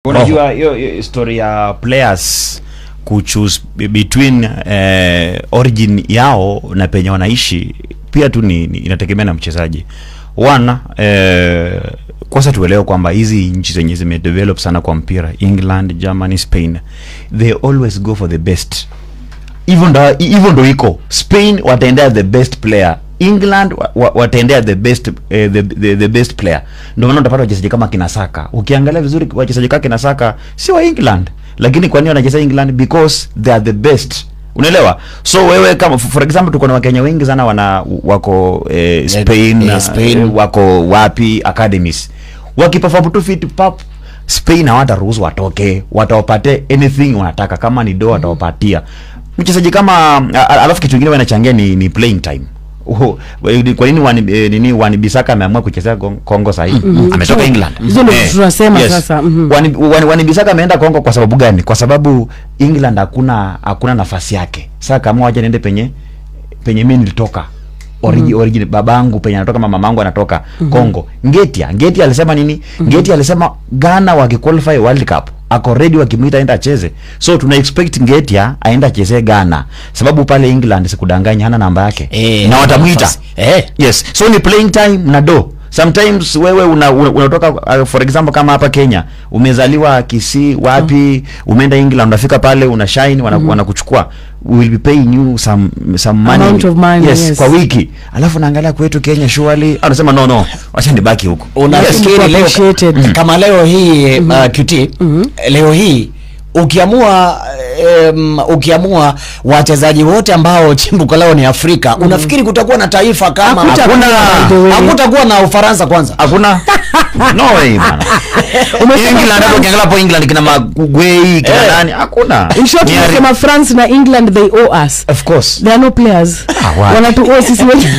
Unajua hiyo story ya players kuchoose between origin yao na penye wanaishi pia tu ni inategemea na mchezaji. One kwanza tuelewe kwamba hizi nchi zenye zimedevelop sana kwa mpira, England, Germany, Spain, they always go for the best. Even though iko Spain wataendea the best player, England wataendea the best the best player. Ndio maana utapata wachezaji kama kina Saka. Ukiangalia vizuri wachezaji kama kina Saka si wa England, lakini kwa nini wanacheza England? Because they are the best. Unaelewa? So wewe kama for example tuko na Wakenya wengi sana wako Spain, wako wapi academies. Wakiperform tu fit pop, Spain hawataruhusu watoke, watawapate anything wanataka, kama ni do watawapatia. Mchezaji kama alafu kitu kingine wanachangia ni playing time. Kwa nini Wan-Bissaka ameamua kuchezea Kongo sasa hivi? Ametoka England. Hizo ndio tunasema sasa. Wan-Bissaka ameenda Kongo kwa sababu gani? Kwa sababu England hakuna nafasi yake. Sasa kama waje niende penye mimi nilitoka. Origin babangu penye anatoka, mamangu anatoka Kongo. Ngetia alisema nini? Ngetia alisema Ghana wakiqualify World Cup ako ready, wakimuita aenda acheze. So tuna expect Ngetia aenda acheze Ghana, sababu pale England sikudanganya hana namba yake na watamuita. Yes, so ni playing time na do. Sometimes wewe unatoka for example kama hapa Kenya, umezaliwa Kisii wapi, umeenda England, unafika pale una shine, wanakuchukua, we will be paying you some money, yes, kwa wiki. Alafu naangalia kwetu Kenya surely anasema no, acha nibaki huko. Unafikiri leo kama leo hii QT leo hii ukiamua wachezaji wote ambao chimbuko lao ni Afrika, unafikiri kutakuwa na taifa kama hakutakuwa na Ufaransa kwanza? Hakuna. No way bana. England ukiangalia hapo England kina Maguire kina nani? Hakuna. In short, kama France na England they owe us. Of course. They are no players. Wanatu owe sisi wenyewe.